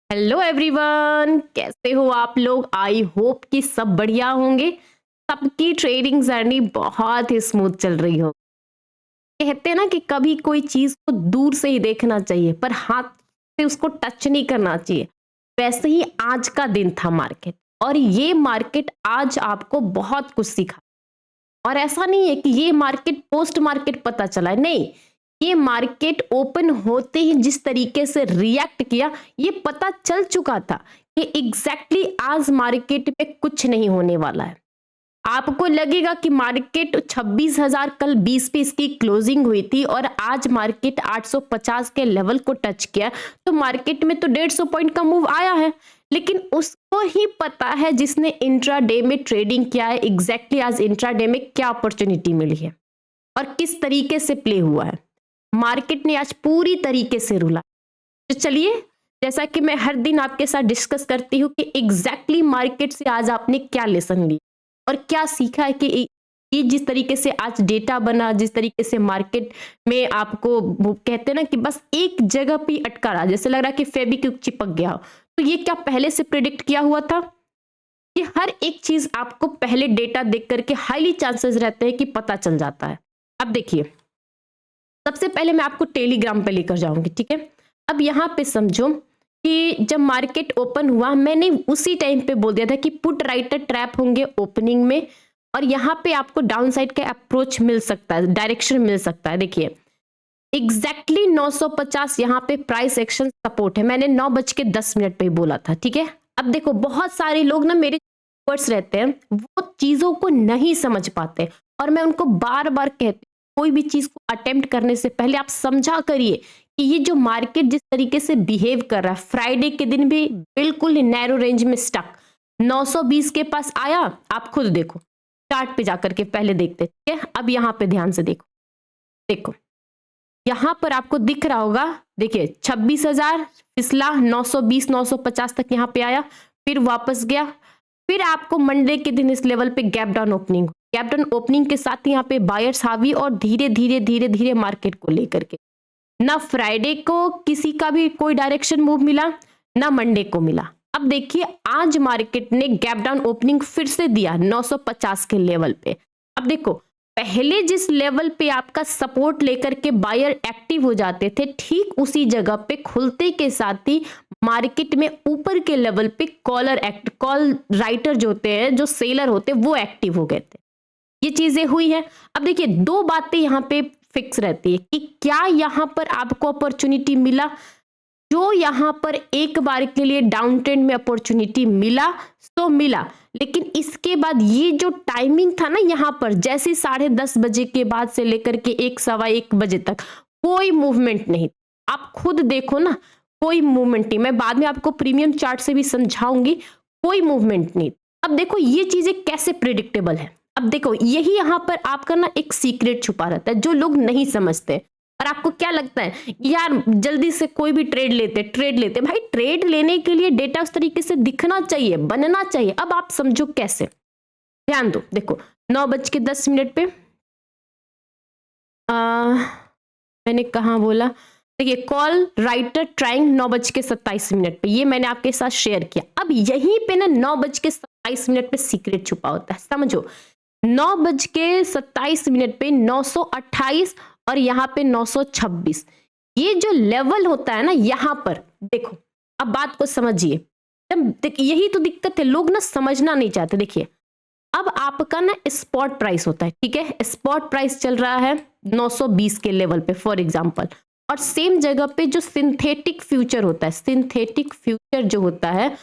Hello everyone, कैसे हो आप लोग। आई होप कि सब बढ़िया होंगे। सबकी ट्रेडिंग जर्नी बहुत ही स्मूथ चल रही हो। कहते हैं ना कि कभी कोई चीज को दूर से ही देखना चाहिए पर हाथ से उसको टच नहीं करना चाहिए। वैसे ही आज का दिन था मार्केट, और ये मार्केट आज आपको बहुत कुछ सिखा। और ऐसा नहीं है कि ये मार्केट पोस्ट मार्केट पता चला है, नहीं, ये मार्केट ओपन होते ही जिस तरीके से रिएक्ट किया ये पता चल चुका था कि एग्जैक्टली आज मार्केट में कुछ नहीं होने वाला है। आपको लगेगा कि मार्केट 26,000 कल 20 पे इसकी क्लोजिंग हुई थी और आज मार्केट 850 के लेवल को टच किया, तो मार्केट में तो 150 पॉइंट का मूव आया है। लेकिन उसको ही पता है जिसने इंट्राडे में ट्रेडिंग किया है एग्जैक्टली आज इंट्राडे में क्या अपॉर्चुनिटी मिली है और किस तरीके से प्ले हुआ है। मार्केट ने आज पूरी तरीके से रुला। तो चलिए, जैसा कि मैं हर दिन आपके साथ डिस्कस करती हूँ कि एग्जैक्टली मार्केट से आज आपने क्या लेसन लिया और क्या सीखा है कि ये जिस तरीके से आज डेटा बना, जिस तरीके से मार्केट में आपको वो कहते हैं ना कि बस एक जगह पे अटका रहा, जैसे लग रहा है कि फेविक्विक चिपक गया हो। तो ये क्या पहले से प्रिडिक्ट किया हुआ था? कि हर एक चीज आपको पहले डेटा देख करके हाईली चांसेस रहते हैं कि पता चल जाता है। अब देखिए, सबसे पहले मैं आपको टेलीग्राम पे लेकर जाऊंगी, ठीक है। अब यहाँ पे समझो कि जब मार्केट ओपन हुआ मैंने उसी टाइम पे बोल दिया था कि पुट राइटर ट्रैप होंगे ओपनिंग में, और यहाँ पे आपको डाउन साइड का अप्रोच मिल सकता है, डायरेक्शन मिल सकता है। देखिए एग्जैक्टली 950 यहाँ पे प्राइस एक्शन सपोर्ट है, मैंने 9:10 पे ही बोला था, ठीक है। अब देखो बहुत सारे लोग ना मेरे वर्ड्स रहते हैं, वो चीजों को नहीं समझ पाते और मैं उनको बार बार कहती हूँ कोई भी चीज को अटेम्प्ट करने से पहले आप समझा करिए कि ये जो मार्केट जिस तरीके से बिहेव कर रहा है, फ्राइडे के दिन भी बिल्कुल नैरो रेंज में स्टक 920 के पास आया। आप खुद देखो चार्ट पे जाकर के पहले देखते, ठीक है। अब यहाँ पे ध्यान से देखो, देखो यहां पर आपको दिख रहा होगा, देखिए 26,000 फिसला 920 950 तक यहाँ पे आया, फिर वापस गया, फिर आपको मंडे के दिन इस लेवल पे gap down opening, gap down opening के साथ यहाँ पे बायर्स हावी और धीरे धीरे धीरे धीरे मार्केट को लेकर के ना फ्राइडे को किसी का भी कोई डायरेक्शन मूव मिला ना मंडे को मिला। अब देखिए आज मार्केट ने गैप डाउन ओपनिंग फिर से दिया 950 के लेवल पे। अब देखो पहले जिस लेवल पे आपका सपोर्ट लेकर के बायर एक्टिव हो जाते थे, ठीक उसी जगह पे खुलते के साथ ही मार्केट में ऊपर के लेवल पे कॉल राइटर जो होते हैं, जो सेलर होते हैं, वो एक्टिव हो गए थे। ये चीजें हुई है। अब देखिए दो बातें यहाँ पे फिक्स रहती है कि क्या यहाँ पर आपको अपॉर्चुनिटी मिला, जो यहाँ पर एक बार के लिए डाउन ट्रेंड में अपॉर्चुनिटी मिला तो मिला, लेकिन इसके बाद ये जो टाइमिंग था ना यहाँ पर, जैसे 10:30 बजे के बाद से लेकर के 1 सवा 1 बजे तक कोई मूवमेंट नहीं। आप खुद देखो ना, कोई मूवमेंट नहीं। मैं बाद में आपको प्रीमियम चार्ट से भी समझाऊंगी, कोई मूवमेंट नहीं। अब देखो ये चीजें कैसे प्रिडिक्टेबल है। अब देखो यही यहाँ पर आपका ना एक सीक्रेट छुपा रहता है जो लोग नहीं समझते। और आपको क्या लगता है यार जल्दी से कोई भी ट्रेड लेते भाई, ट्रेड लेने के लिए डेटा उस तरीके से दिखना चाहिए, बनना चाहिए। अब आप समझो कैसे, ध्यान दो। देखो 9:10 पे मैंने कहा बोला, देखिए कॉल राइटर ट्राइंग 9:27 पे, ये मैंने आपके साथ शेयर किया। अब यहीं पे ना 9:27 पे सीक्रेट छुपा होता है, समझो। 9:27 पे 928 और यहाँ पे 926, ये जो लेवल होता है ना यहाँ पर, देखो अब बात को समझिए। यही तो दिक्कत है, लोग ना समझना नहीं चाहते। देखिए अब आपका ना स्पॉट प्राइस होता है, ठीक है, स्पॉट प्राइस चल रहा है 920 के लेवल पे फॉर एग्जांपल, और सेम जगह पे जो सिंथेटिक फ्यूचर होता है, सिंथेटिक फ्यूचर जो होता है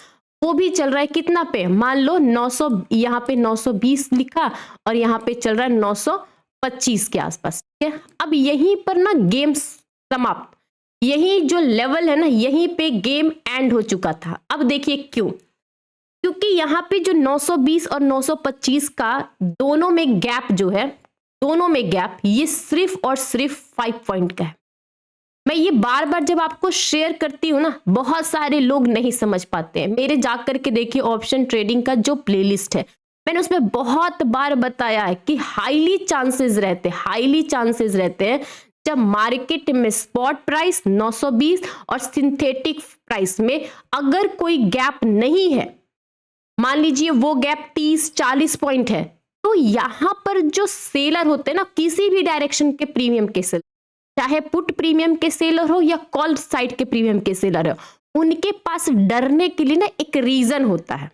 वो भी चल रहा है कितना पे, मान लो 900, यहाँ पे 920 लिखा और यहाँ पे चल रहा है 925 के आसपास, ठीक है। अब यहीं पर ना गेम समाप्त, यही जो लेवल है ना यहीं पे गेम एंड हो चुका था। अब देखिए क्यों, क्योंकि यहाँ पे जो 920 और 925 का दोनों में गैप जो है, दोनों में गैप ये सिर्फ और सिर्फ 5 पॉइंट का है। मैं ये बार बार जब आपको शेयर करती हूँ ना, बहुत सारे लोग नहीं समझ पाते हैं। मेरे जाकर के देखिए ऑप्शन ट्रेडिंग का जो प्लेलिस्ट है, मैंने उसमें बहुत बार बताया है कि हाईली चांसेस रहते हैं जब मार्केट में स्पॉट प्राइस 920 और सिंथेटिक प्राइस में अगर कोई गैप नहीं है, मान लीजिए वो गैप 30-40 पॉइंट है, तो यहां पर जो सेलर होते हैं ना, किसी भी डायरेक्शन के प्रीमियम के सेलर, चाहे पुट प्रीमियम के सेलर हो या कॉल साइड के प्रीमियम के सेलर हो, उनके पास डरने के लिए ना एक रीजन होता है,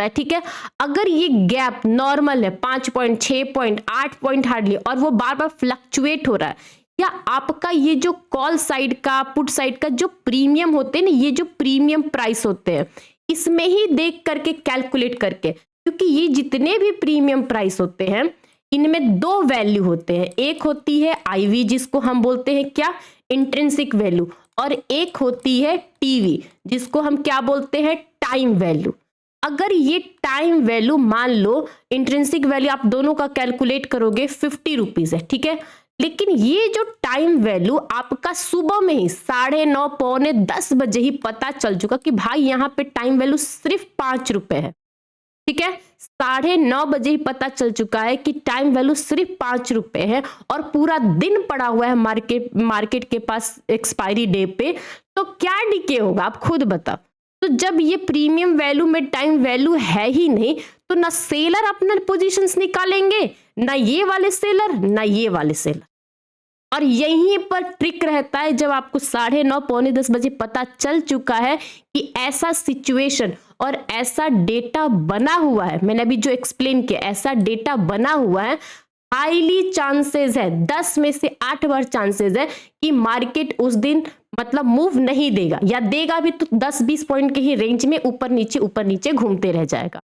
ठीक है। अगर ये गैप नॉर्मल है 5 पॉइंट, 6 पॉइंट, 8 पॉइंट हार्डली, और वो बार बार फ्लक्चुएट हो रहा है, या आपका ये जो कॉल साइड का पुट साइड का जो प्रीमियम होते हैं ना, ये जो प्रीमियम प्राइस होते हैं, इसमें ही देख करके कैलकुलेट करके, क्योंकि ये जितने भी प्रीमियम प्राइस होते हैं इनमें दो वैल्यू होते हैं, एक होती है आईवी जिसको हम बोलते हैं क्या, इंट्रिंसिक वैल्यू, और एक होती है टीवी जिसको हम क्या बोलते हैं, टाइम वैल्यू। अगर ये टाइम वैल्यू, मान लो इंट्रिंसिक वैल्यू आप दोनों का कैलकुलेट करोगे 50 रुपीज है, ठीक है, लेकिन ये जो टाइम वैल्यू आपका सुबह में ही 9:30 पौने 10 बजे ही पता चल चुका कि भाई यहाँ पे टाइम वैल्यू सिर्फ 5 रुपए है, ठीक है, 9:30 बजे ही पता चल चुका है कि टाइम वैल्यू सिर्फ 5 रुपए है, और पूरा दिन पड़ा हुआ है मार्केट के पास एक्सपायरी डे पे, तो क्या डीके होगा आप खुद बताओ। तो जब ये प्रीमियम वैल्यू में टाइम वैल्यू है ही नहीं, तो ना सेलर अपना पोजीशंस निकालेंगे, ना ये वाले सेलर, ना ये वाले सेलर। और यहीं पर ट्रिक रहता है, जब आपको 9:30 पौने 10 बजे पता चल चुका है कि ऐसा सिचुएशन और ऐसा डेटा बना हुआ है, मैंने अभी जो एक्सप्लेन किया, ऐसा डेटा बना हुआ है, हाईली चांसेस है, 10 में से 8 बार चांसेस है कि मार्केट उस दिन मतलब मूव नहीं देगा, या देगा भी तो 10-20 पॉइंट के ही रेंज में ऊपर नीचे घूमते रह जाएगा।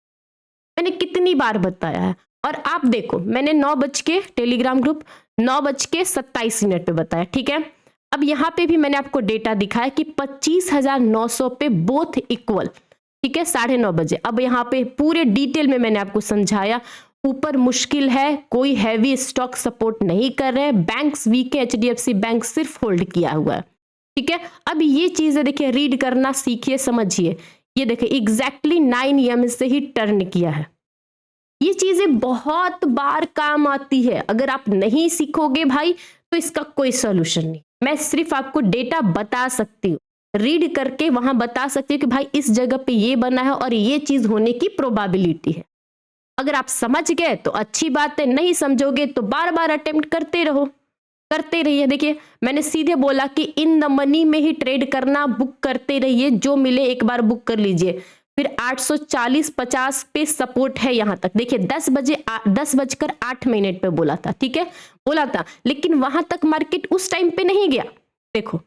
मैंने कितनी बार बताया है। और आप देखो, मैंने 9 बज के टेलीग्राम ग्रुप 9:27 पे बताया, ठीक है। अब यहाँ पे भी मैंने आपको डेटा दिखाया कि 25,900 पे बोथ इक्वल, ठीक है, 9:30 बजे। अब यहाँ पे पूरे डिटेल में मैंने आपको समझाया, ऊपर मुश्किल है, कोई हैवी स्टॉक सपोर्ट नहीं कर रहे हैं, बैंक्स वीक है, एचडीएफसी बैंक सिर्फ होल्ड किया हुआ है, ठीक है। अब ये चीजें देखिए, रीड करना सीखिए, समझिए। ये देखिए एग्जैक्टली 9 AM से ही टर्न किया है। ये चीजें बहुत बार काम आती है, अगर आप नहीं सीखोगे भाई तो इसका कोई सॉल्यूशन नहीं। मैं सिर्फ आपको डेटा बता सकती हूँ, रीड करके वहां बता सकती हूँ कि भाई इस जगह पे ये बना है और ये चीज होने की प्रोबेबिलिटी है। अगर आप समझ गए तो अच्छी बात है, नहीं समझोगे तो बार बार अटेम्प्ट करते रहिए। देखिए मैंने सीधे बोला कि इन द मनी में ही ट्रेड करना, बुक करते रहिए, जो मिले एक बार बुक कर लीजिए। फिर 840-50 पे सपोर्ट है यहां तक। देखिए 10:08 पे बोला था, ठीक है, बोला था, लेकिन वहां तक मार्केट उस टाइम पे नहीं गया। देखो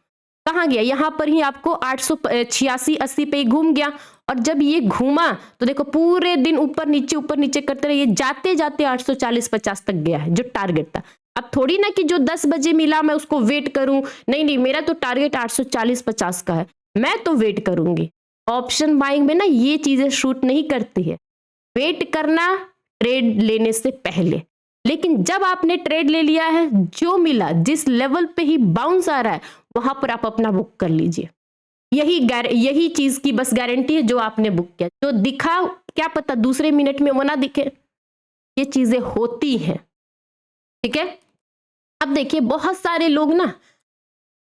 कहां गया, यहां पर ही आपको 886-80 पे घूम गया, और जब ये घूमा तो देखो पूरे दिन ऊपर नीचे करते रहे, जाते जाते 840-50 तक गया है, जो टारगेट था। अब थोड़ी ना कि जो 10 बजे मिला मैं उसको वेट करूं, नहीं, मेरा तो टारगेट 840-50 का है, मैं तो वेट करूंगी। ऑप्शन बाइंग में ना ये चीजें शूट नहीं करती है, वेट करना ट्रेड लेने से पहले। लेकिन जब आपने ट्रेड ले लिया है, जो मिला, जिस लेवल पे ही बाउंस आ रहा है, वहां पर आप अपना बुक कर लीजिए। यही चीज की बस गारंटी है, जो आपने बुक किया, जो दिखा क्या पता दूसरे मिनट में वो ना दिखे, ये चीजें होती हैं, ठीक है। अब देखिए बहुत सारे लोग ना,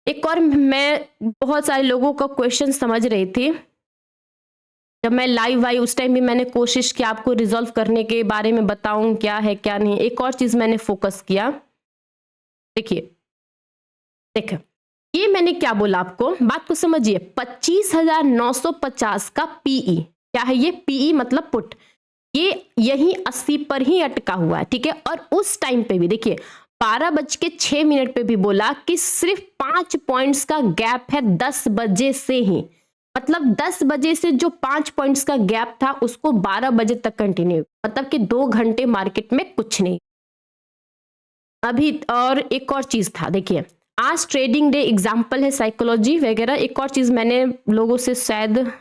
एक और मैं बहुत सारे लोगों का क्वेश्चन समझ रही थी जब मैं लाइव आई, उस टाइम भी मैंने कोशिश की आपको रिजॉल्व करने के बारे में बताऊं क्या है क्या नहीं। एक और चीज मैंने फोकस किया, देखिए ये मैंने क्या बोला आपको, बात को समझिए। 25,950 का पीई क्या है, ये पीई मतलब पुट, ये यही 80 पर ही अटका हुआ है, ठीक है। और उस टाइम पे भी देखिए 12:06 पे भी बोला कि सिर्फ 5 पॉइंट्स का गैप है 10 बजे से ही, मतलब 10 बजे से जो 5 पॉइंट्स का गैप था उसको 12 बजे तक कंटिन्यू, मतलब कि 2 घंटे मार्केट में कुछ नहीं अभी। और एक और चीज था, देखिए आज ट्रेडिंग डे एग्जांपल है, साइकोलॉजी वगैरह। एक और चीज मैंने लोगों से शायद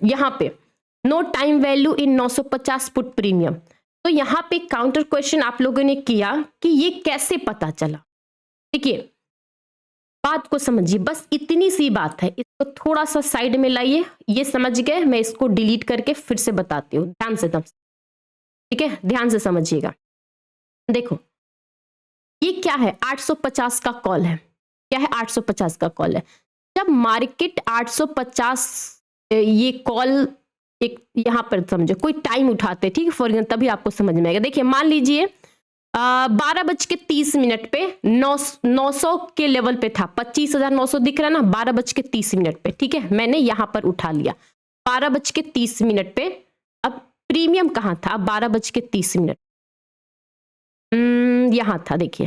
यहाँ पे no time value in 950 put premium, तो यहाँ पे काउंटर क्वेश्चन आप लोगों ने किया कि ये कैसे पता चला। देखिए बात को समझिए, बस इतनी सी बात है, इसको थोड़ा सा साइड में लाइए, ये समझ गए, मैं इसको डिलीट करके फिर से बताती हूँ, ध्यान से, ठीक है, ध्यान से समझिएगा। देखो ये क्या है, 850 का कॉल है। क्या है, 850 का कॉल है। जब मार्केट 850 ये कॉल एक यहां पर समझो कोई टाइम उठाते, ठीक है, फॉर एग्जाम्पल तभी आपको समझ में आएगा। देखिए मान लीजिए 12:30 पे 900 के लेवल पे था, 25,900 दिख रहा है ना, 12:30 पे, ठीक है, मैंने यहां पर उठा लिया 12:30 पे। अब प्रीमियम कहां था, 12:30, यहां था, देखिए,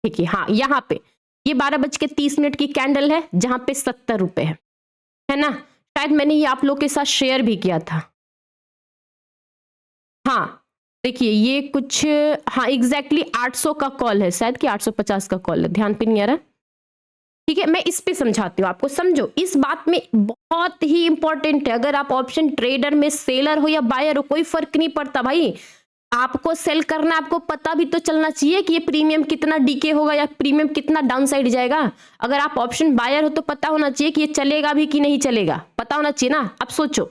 देखिए, हाँ यहां पे ये 12:30 की कैंडल है जहां पे 70 रुपए है ना। शायद मैंने ये आप लोग के साथ शेयर भी किया था। हाँ देखिए ये कुछ, हाँ एग्जैक्टली 800 का कॉल है शायद, कि 850 का कॉल है, ध्यान पे नहीं आ रहा। ठीक है, मैं इस पे समझाती हूँ आपको, समझो इस बात में बहुत ही इंपॉर्टेंट है। अगर आप ऑप्शन ट्रेडर में सेलर हो या बायर हो, कोई फर्क नहीं पड़ता भाई, आपको सेल करना, आपको पता भी तो चलना चाहिए कि ये प्रीमियम कितना डीके होगा या प्रीमियम कितना डाउन साइड जाएगा। अगर आप ऑप्शन बायर हो तो पता होना चाहिए कि ये चलेगा भी कि नहीं चलेगा, पता होना चाहिए ना। अब सोचो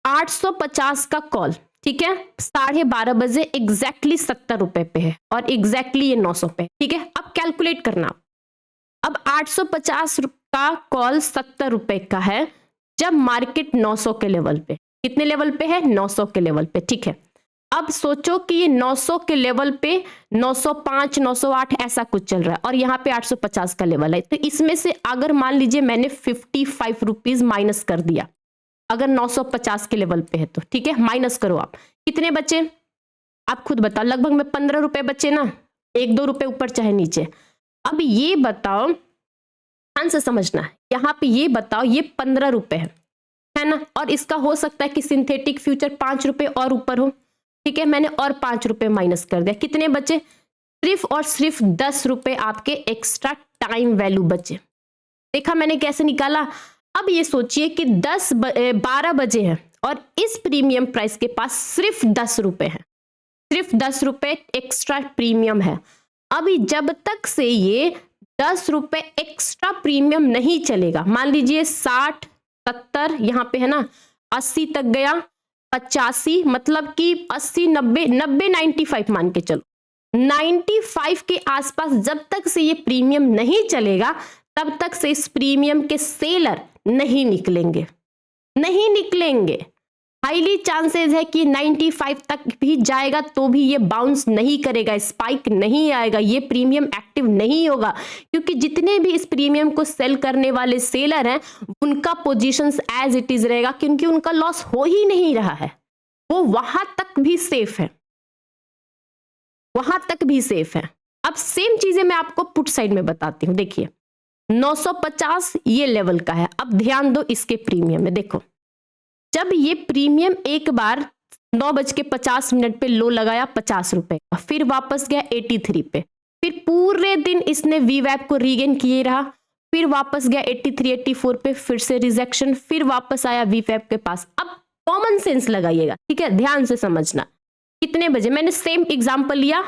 850 का कॉल, ठीक है, 12:30 एग्जैक्टली 70 रुपए पे है और एग्जैक्टली ये 900 पे, ठीक है। अब कैलकुलेट करना, अब 850 का कॉल 70 रुपए का है जब मार्केट 900 के लेवल पे, कितने लेवल पे है, 900 के लेवल पे, ठीक है। अब सोचो कि ये 900 के लेवल पे 905 908 ऐसा कुछ चल रहा है और यहाँ पे 850 का लेवल है, तो इसमें से अगर मान लीजिए मैंने 55 रुपीज माइनस कर दिया, अगर 950 के लेवल पे है तो, ठीक है, माइनस करो आप, कितने बचे आप खुद बताओ, लगभग में 15 रुपए बचे ना, 1-2 रुपए ऊपर चाहे नीचे। अब ये बताओ, ध्यान से समझना, यहाँ पे ये बताओ ये 15 रुपए है ना, और इसका हो सकता है कि सिंथेटिक फ्यूचर 5 रुपए और ऊपर हो, ठीक है, मैंने और 5 रुपए माइनस कर दिया, कितने बचे, सिर्फ और सिर्फ 10 रुपए आपके एक्स्ट्रा टाइम वैल्यू बचे। देखा मैंने कैसे निकाला। अब ये सोचिए कि 12 बजे हैं और इस प्रीमियम प्राइस के पास सिर्फ 10 रुपए है, सिर्फ 10 रुपए एक्स्ट्रा प्रीमियम है। अभी जब तक से ये 10 रुपए एक्स्ट्रा प्रीमियम नहीं चलेगा, मान लीजिए 60 70 यहां पे है ना, 80 तक गया, 85, मतलब कि 80 90 90 95 मान के चलो, 95 के आसपास जब तक से ये प्रीमियम नहीं चलेगा तब तक से इस प्रीमियम के सेलर नहीं निकलेंगे, नहीं निकलेंगे। हाईली चांसेस है कि 95 तक भी जाएगा तो भी ये बाउंस नहीं करेगा, स्पाइक नहीं आएगा, ये प्रीमियम एक्टिव नहीं होगा, क्योंकि जितने भी इस प्रीमियम को सेल करने वाले सेलर हैं उनका पोजीशंस एज इट इज रहेगा, क्योंकि उनका लॉस हो ही नहीं रहा है, वो वहां तक भी सेफ है, वहां तक भी सेफ है। अब सेम चीजें मैं आपको पुट साइड में बताती हूं, देखिए 950 ये लेवल का है। अब ध्यान दो इसके प्रीमियम में, देखो जब ये प्रीमियम एक बार 9:50 पे लो लगाया 50 रुपए, फिर वापस गया 83 पे, फिर पूरे दिन इसने वीवैप को रीगेन किए रहा, फिर वापस गया 83 84 पे, फिर से रिजेक्शन, फिर वापस आया वीवैप के पास। अब कॉमन सेंस लगाइएगा, ठीक है, ध्यान से समझना। कितने बजे, मैंने सेम एग्जांपल लिया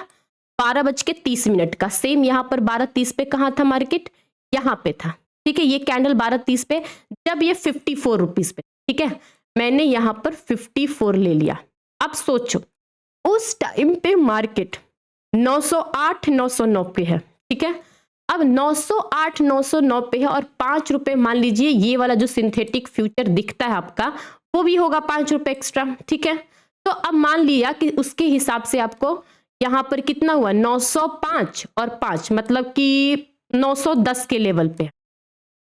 12:30 का, सेम यहां पर 12:30 पे कहां था मार्केट, यहां पे था, ठीक है, ये कैंडल 12:30 पे, जब ये 54 रुपीज पे, ठीक है, मैंने यहां पर 54 ले लिया। अब सोचो उस टाइम पे मार्केट 908 909 पे है, ठीक है, अब 908 909 पे है और 5 रुपए मान लीजिए ये वाला जो सिंथेटिक फ्यूचर दिखता है आपका वो भी होगा 5 रुपए एक्स्ट्रा, ठीक है। तो अब मान लिया कि उसके हिसाब से आपको यहां पर कितना हुआ, 905 और 5 मतलब कि 910 के लेवल पे,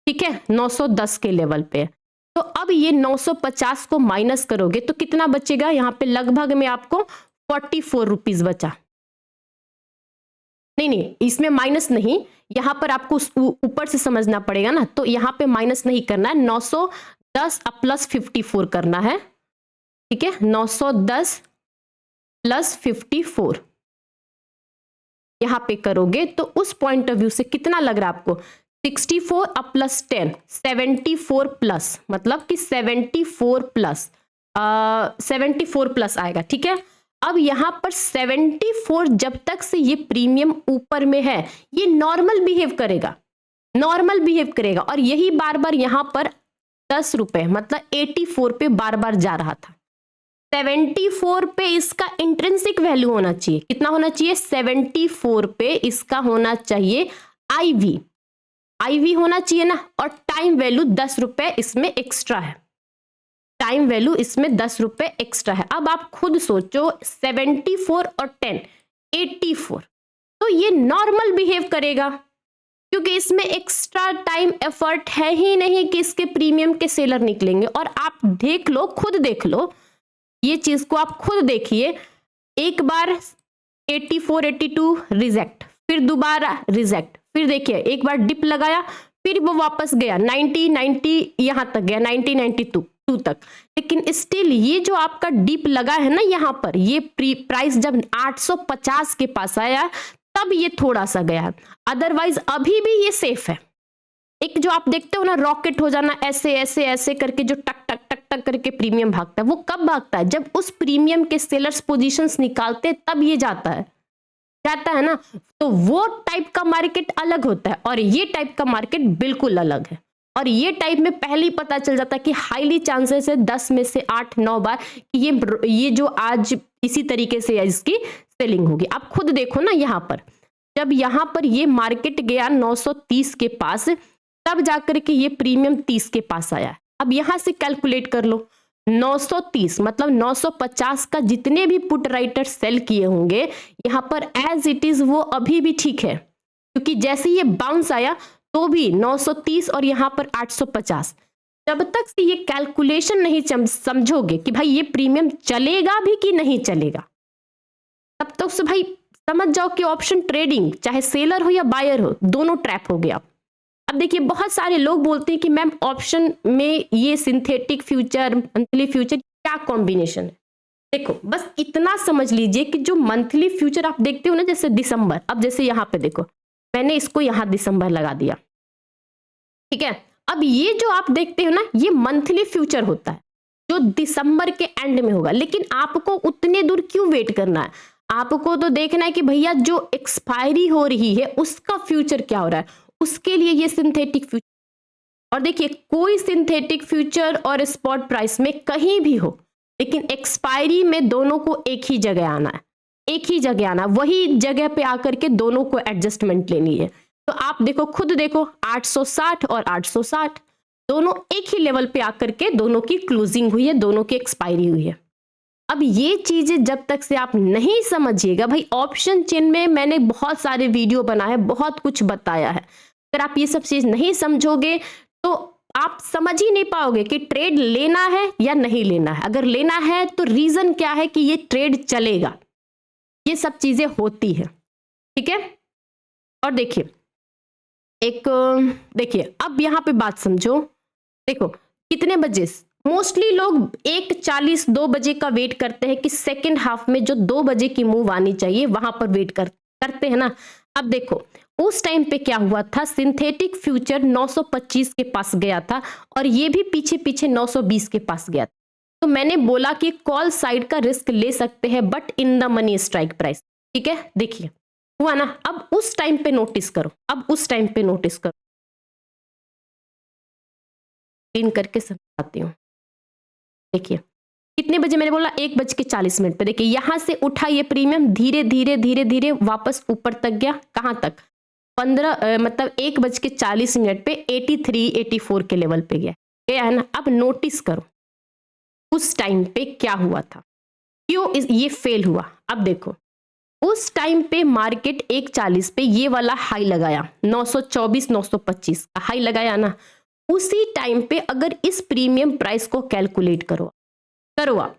ठीक है, 910 के लेवल पे। तो अब ये 950 को माइनस करोगे तो कितना बचेगा, यहां पे लगभग में आपको 44 रुपीज बचा। नहीं नहीं इसमें माइनस नहीं, यहां पर आपको ऊपर से समझना पड़ेगा ना, तो यहां पे माइनस नहीं करना है, 910 प्लस 54 करना है, ठीक है, 910 प्लस 54 यहां पे करोगे तो उस पॉइंट ऑफ व्यू से कितना लग रहा है आपको, 64 अब प्लस 10 74 प्लस, मतलब कि 74 प्लस आएगा, ठीक है। अब यहां पर 74 जब तक से ये प्रीमियम ऊपर में है ये नॉर्मल बिहेव करेगा, नॉर्मल बिहेव करेगा, और यही बार बार यहां पर 10 रुपए मतलब 84 पे बार बार जा रहा था, 74 पे इसका इंट्रिंसिक वैल्यू होना चाहिए। कितना होना चाहिए? 74 पे इसका होना चाहिए आईवी। आईवी होना चाहिए ना, और टाइम वैल्यू 10 रुपए इसमें एक्स्ट्रा है। टाइम वैल्यू इसमें 10 रुपए एक्स्ट्रा है। अब आप खुद सोचो, 74 और 10 84, तो ये नॉर्मल बिहेव करेगा, क्योंकि इसमें एक्स्ट्रा टाइम एफर्ट है ही नहीं कि इसके प्रीमियम के सेलर निकलेंगे। और आप देख लो, खुद देख लो, ये चीज को आप खुद देखिए। एक बार 84 82 रिजेक्ट, फिर दोबारा रिजेक्ट, फिर देखिए एक बार डिप लगाया, फिर वो वापस गया 90 यहां तक गया, 92 तक। लेकिन स्टिल ये जो आपका डिप लगा है ना यहां पर, ये प्राइस जब 850 के पास आया तब ये थोड़ा सा गया, अदरवाइज अभी भी ये सेफ है। एक जो आप देखते हो ना रॉकेट हो जाना, ऐसे ऐसे ऐसे करके जो टक टक टक टक करके प्रीमियम भागता है, वो कब भागता है? जब उस प्रीमियम के सेलर्स पोजीशंस निकालते तब ये जाता है ना। तो वो टाइप का मार्केट अलग होता है और ये टाइप का मार्केट बिल्कुल अलग है। और ये टाइप में पहले ही पता चल जाता है कि हाईली चांसेस है 10 में से 8-9 बार कि ये जो आज इसी तरीके से इसकी सेलिंग होगी। आप खुद देखो ना, यहाँ पर जब यहाँ पर ये मार्केट गया 930 के पास, तब जाकर के ये प्रीमियम 30 के पास आया। अब यहां से कैलकुलेट कर लो, 930 मतलब 950 का जितने भी पुट राइटर सेल किए होंगे यहां पर एज इट इज वो अभी भी ठीक है, क्योंकि जैसे ये बाउंस आया तो भी 930 और यहां पर 850। जब तक से ये कैलकुलेशन नहीं समझोगे कि भाई ये प्रीमियम चलेगा भी कि नहीं चलेगा, तब तक से भाई समझ जाओ कि ऑप्शन ट्रेडिंग चाहे सेलर हो या बायर हो, दोनों ट्रैप हो गया। अब देखिए बहुत सारे लोग बोलते हैं कि मैम ऑप्शन में ये सिंथेटिक फ्यूचर, मंथली फ्यूचर क्या कॉम्बिनेशन है? देखो बस इतना समझ लीजिए कि जो मंथली फ्यूचर आप देखते हो ना, जैसे दिसंबर, अब जैसे यहां पे देखो मैंने इसको यहां दिसंबर लगा दिया, ठीक है। अब ये जो आप देखते हो ना, ये मंथली फ्यूचर होता है जो दिसंबर के एंड में होगा। लेकिन आपको उतने दूर क्यों वेट करना है? आपको तो देखना है कि भैया जो एक्सपायरी हो रही है उसका फ्यूचर क्या हो रहा है, उसके लिए ये सिंथेटिक फ्यूचर। और देखिए कोई सिंथेटिक फ्यूचर और स्पॉट प्राइस में कहीं भी हो, लेकिन एक्सपायरी में दोनों को एक ही जगह आना है, एक ही जगह आना, वही जगह पे आकर के दोनों को एडजस्टमेंट लेनी है। तो आप देखो, खुद देखो 860 और 860 दोनों एक ही लेवल पे आकर के दोनों की क्लोजिंग हुई है, दोनों की एक्सपायरी हुई है। अब ये चीजें जब तक से आप नहीं समझिएगा, भाई ऑप्शन चेन में मैंने बहुत सारे वीडियो बनाए, बहुत कुछ बताया है, अगर आप ये सब चीज नहीं समझोगे तो आप समझ ही नहीं पाओगे कि ट्रेड लेना है या नहीं लेना है। अगर लेना है तो रीजन क्या है कि ये ट्रेड चलेगा, ये सब चीजें होती है, ठीक है। और देखिए देखिए अब यहां पे बात समझो, देखो कितने बजे मोस्टली लोग 1:40 2 बजे का वेट करते हैं कि सेकेंड हाफ में जो 2 बजे की मूव आनी चाहिए वहां पर वेट करते हैं ना। अब देखो उस टाइम पे क्या हुआ था, सिंथेटिक फ्यूचर 925 के पास गया था और ये भी पीछे पीछे 920 के पास गया था। तो मैंने बोला कि कॉल साइड का रिस्क ले सकते हैं but in the money strike price, ठीक है। देखिए हुआ ना। अब उस टाइम पे नोटिस करो, अब उस टाइम पे नोटिस करो, इन करके समझाती हूँ। देखिए कितने बजे मैंने बोला, 1:40 पे। देखिए यहां से उठा ये प्रीमियम, धीरे धीरे धीरे धीरे वापस ऊपर तक गया, कहां तक, 1:40 पे 83 84 के लेवल पे गया है ना। अब नोटिस करो उस टाइम पे क्या हुआ था, क्यों ये फेल हुआ। अब देखो उस टाइम पे मार्केट 1:40 पे ये वाला हाई लगाया, 924 925 का हाई लगाया ना। उसी टाइम पे अगर इस प्रीमियम प्राइस को कैलकुलेट करो आप,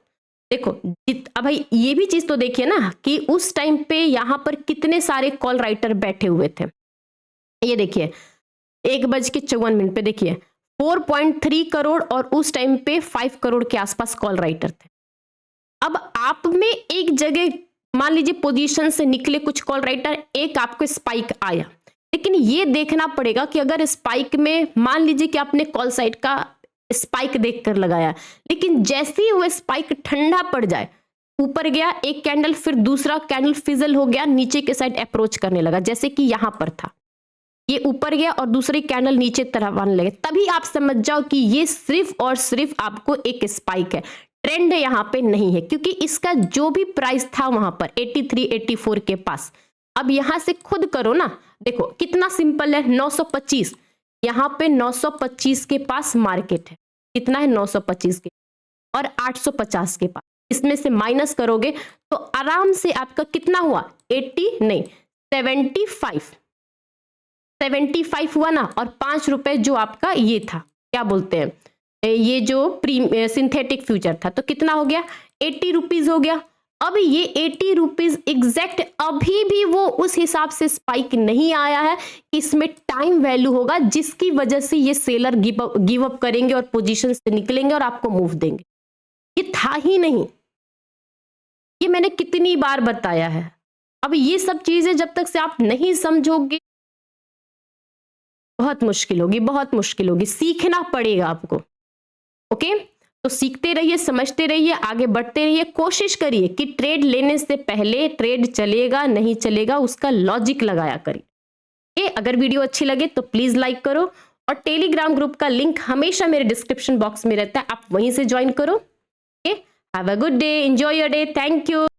देखो अब भाई ये भी चीज तो देखिए ना कि उस टाइम पे यहां पर कितने सारे कॉल राइटर बैठे हुए थे। ये देखिए 1:54 पे देखिए 4.3 करोड़ और उस टाइम पे 5 करोड़ के आसपास कॉल राइटर थे। अब आप में एक जगह मान लीजिए पोजीशन से निकले कुछ कॉल राइटर, एक आपको स्पाइक आया, लेकिन ये देखना पड़ेगा कि अगर स्पाइक में मान लीजिए कि आपने कॉल साइड का स्पाइक देखकर लगाया, लेकिन जैसे ही वो स्पाइक ठंडा पड़ जाए, ऊपर गया एक कैंडल, फिर दूसरा कैंडल फिजल हो गया, नीचे के साइड अप्रोच करने लगा, जैसे कि यहां पर था, ये ऊपर गया और दूसरी कैंडल नीचे तरफ आने लगे, तभी आप समझ जाओ कि ये सिर्फ और सिर्फ आपको एक स्पाइक है। ट्रेंड यहाँ पे नहीं है, क्योंकि इसका जो भी प्राइस था वहां पर 83 84 के पास, अब यहां से खुद करो ना, देखो कितना सिंपल है, 925 यहाँ पे 925 के पास मार्केट है, कितना है 925 के और 850 के पास, इसमें से माइनस करोगे तो आराम से आपका कितना हुआ 80 नहीं 75 हुआ ना, और 5 रुपए जो आपका ये था क्या बोलते हैं ये जो सिंथेटिक फ्यूचर था, तो कितना हो गया 80 रुपीज हो गया। अब ये 80 रुपीज एग्जैक्ट अभी भी वो उस हिसाब से स्पाइक नहीं आया है, इसमें टाइम वैल्यू होगा जिसकी वजह से ये सेलर गिव अप करेंगे और पोजीशन से निकलेंगे और आपको मूव देंगे। ये था ही नहीं, ये मैंने कितनी बार बताया है। अब ये सब चीजें जब तक से आप नहीं समझोगे बहुत मुश्किल होगी, बहुत मुश्किल होगी, सीखना पड़ेगा आपको। ओके, तो सीखते रहिए, समझते रहिए, आगे बढ़ते रहिए, कोशिश करिए कि ट्रेड लेने से पहले ट्रेड चलेगा नहीं चलेगा उसका लॉजिक लगाया करिए। अगर वीडियो अच्छी लगे तो प्लीज लाइक करो, और टेलीग्राम ग्रुप का लिंक हमेशा मेरे डिस्क्रिप्शन बॉक्स में रहता है, आप वहीं से ज्वाइन करो। Have a good day, enjoy your day, thank you.